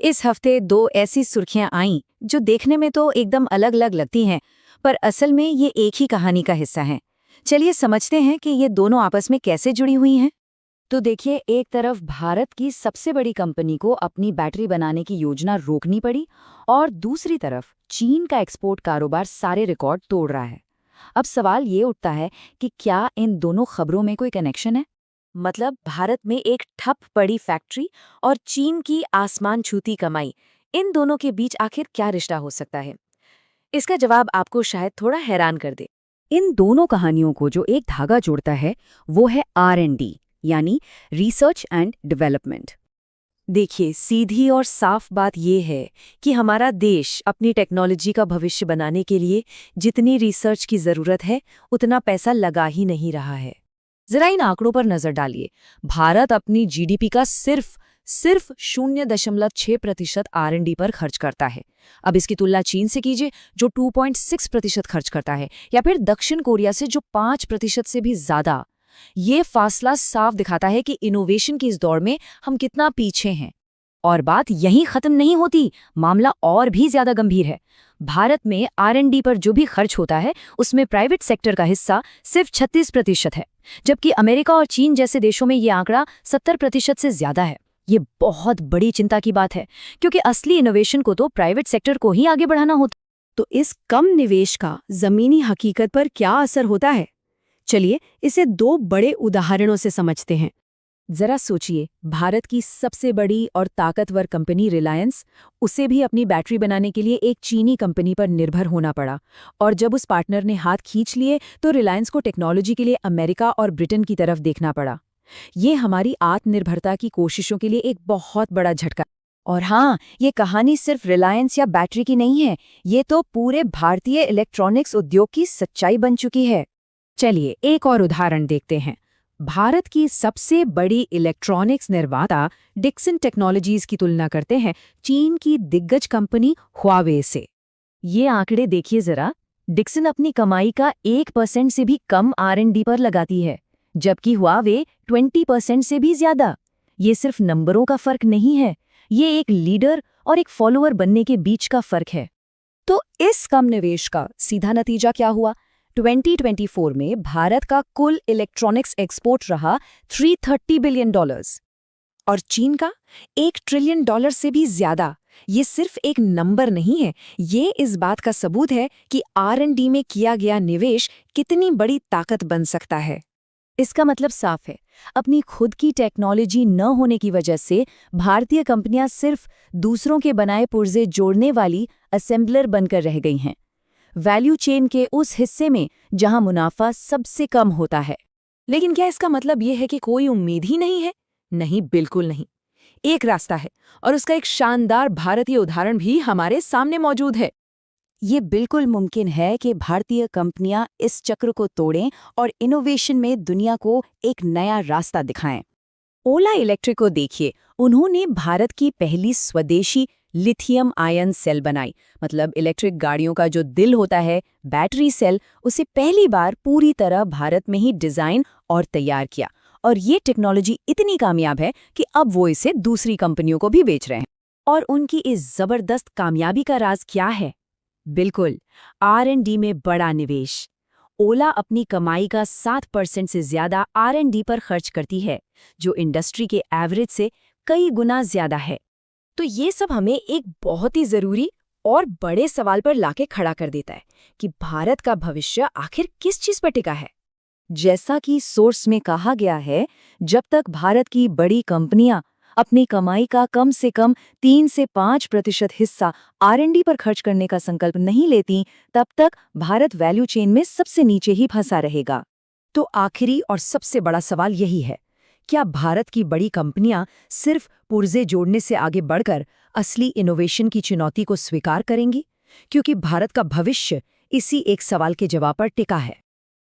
इस हफ्ते दो ऐसी सुर्खियां आईं जो देखने में तो एकदम अलग अलग लगती हैं, पर असल में ये एक ही कहानी का हिस्सा हैं। चलिए समझते हैं कि ये दोनों आपस में कैसे जुड़ी हुई हैं। तो देखिए, एक तरफ भारत की सबसे बड़ी कंपनी को अपनी बैटरी बनाने की योजना रोकनी पड़ी और दूसरी तरफ चीन का एक्सपोर्ट कारोबार सारे रिकॉर्ड तोड़ रहा है। अब सवाल ये उठता है कि क्या इन दोनों खबरों में कोई कनेक्शन है? मतलब भारत में एक ठप पड़ी फैक्ट्री और चीन की आसमान छूती कमाई, इन दोनों के बीच आखिर क्या रिश्ता हो सकता है? इसका जवाब आपको शायद थोड़ा हैरान कर दे। इन दोनों कहानियों को जो एक धागा जोड़ता है वो है R&D, यानी रिसर्च एंड डेवलपमेंट। देखिए, सीधी और साफ बात यह है कि हमारा देश अपनी टेक्नोलॉजी का भविष्य बनाने के लिए जितनी रिसर्च की जरूरत है उतना पैसा लगा ही नहीं रहा है। जरा इन आंकड़ों पर नजर डालिए। भारत अपनी जीडीपी का सिर्फ 0.6% R&D पर खर्च करता है। अब इसकी तुलना चीन से कीजिए जो 2.6% खर्च करता है, या फिर दक्षिण कोरिया से जो 5% से भी ज्यादा। ये फासला साफ दिखाता है कि इनोवेशन की इस दौड़ में हम कितना पीछे हैं। और बात यहीं खत्म नहीं होती, मामला और भी ज्यादा गंभीर है। भारत में R&D पर जो भी खर्च होता है उसमें प्राइवेट सेक्टर का हिस्सा सिर्फ 36% है, जबकि अमेरिका और चीन जैसे देशों में ये आंकड़ा 70% से ज्यादा है। ये बहुत बड़ी चिंता की बात है, क्योंकि असली इनोवेशन को तो प्राइवेट सेक्टर को ही आगे बढ़ाना होता। तो इस कम निवेश का जमीनी हकीकत पर क्या असर होता है? चलिए इसे दो बड़े उदाहरणों से समझते हैं। जरा सोचिए, भारत की सबसे बड़ी और ताकतवर कंपनी रिलायंस, उसे भी अपनी बैटरी बनाने के लिए एक चीनी कंपनी पर निर्भर होना पड़ा। और जब उस पार्टनर ने हाथ खींच लिए तो रिलायंस को टेक्नोलॉजी के लिए अमेरिका और ब्रिटेन की तरफ देखना पड़ा। ये हमारी आत्मनिर्भरता की कोशिशों के लिए एक बहुत बड़ा झटका। और हाँ, ये कहानी सिर्फ रिलायंस या बैटरी की नहीं है, ये तो पूरे भारतीय इलेक्ट्रॉनिक्स उद्योग की सच्चाई बन चुकी है। चलिए एक और उदाहरण देखते हैं। भारत की सबसे बड़ी इलेक्ट्रॉनिक्स निर्माता डिक्सन टेक्नोलॉजीज की तुलना करते हैं चीन की दिग्गज कंपनी हुआवे से। ये आंकड़े देखिए जरा। डिक्सन अपनी कमाई का 1% से भी कम R&D पर लगाती है, जबकि हुआवे 20% से भी ज्यादा। ये सिर्फ नंबरों का फर्क नहीं है, ये एक लीडर और एक फॉलोअर बनने के बीच का फर्क है। तो इस कम निवेश का सीधा नतीजा क्या हुआ? 2024 में भारत का कुल इलेक्ट्रॉनिक्स एक्सपोर्ट रहा $330 बिलियन और चीन का $1 ट्रिलियन से भी ज्यादा। ये सिर्फ एक नंबर नहीं है, ये इस बात का सबूत है कि R&D में किया गया निवेश कितनी बड़ी ताकत बन सकता है। इसका मतलब साफ है, अपनी खुद की टेक्नोलॉजी न होने की वजह से भारतीय कंपनियां सिर्फ दूसरों के बनाए पुर्जे जोड़ने वाली असेंबलर बनकर रह गई हैं, वैल्यू चेन के उस हिस्से में जहां मुनाफा सबसे कम होता है। लेकिन क्या इसका मतलब यह है कि कोई उम्मीद ही नहीं है? नहीं, बिल्कुल नहीं। एक रास्ता है, और उसका एक शानदार भारतीय उदाहरण भी हमारे सामने मौजूद है। ये बिल्कुल मुमकिन है कि भारतीय कंपनियां इस चक्र को तोड़ें और इनोवेशन में दुनिया को एक नया रास्ता दिखाएं। ओला इलेक्ट्रिक को देखिए, उन्होंने भारत की पहली स्वदेशी लिथियम आयन सेल बनाई। मतलब इलेक्ट्रिक गाड़ियों का जो दिल होता है, बैटरी सेल, उसे पहली बार पूरी तरह भारत में ही डिजाइन और तैयार किया। और ये टेक्नोलॉजी इतनी कामयाब है कि अब वो इसे दूसरी कंपनियों को भी बेच रहे हैं। और उनकी इस जबरदस्त कामयाबी का राज क्या है? बिल्कुल, R&D में बड़ा निवेश। ओला अपनी कमाई का 7% से ज्यादा R&D पर खर्च करती है, जो इंडस्ट्री के एवरेज से कई गुना ज्यादा है। तो ये सब हमें एक बहुत ही जरूरी और बड़े सवाल पर लाके खड़ा कर देता है कि भारत का भविष्य आखिर किस चीज पर टिका है। जैसा कि सोर्स में कहा गया है, जब तक भारत की बड़ी कंपनियां अपनी कमाई का कम से कम 3 से 5% हिस्सा R&D पर खर्च करने का संकल्प नहीं लेती, तब तक भारत वैल्यू चेन में सबसे नीचे ही फंसा रहेगा। तो आखिरी और सबसे बड़ा सवाल यही है, क्या भारत की बड़ी कंपनियां सिर्फ पुर्जे जोड़ने से आगे बढ़कर असली इनोवेशन की चुनौती को स्वीकार करेंगी? क्योंकि भारत का भविष्य इसी एक सवाल के जवाब पर टिका है।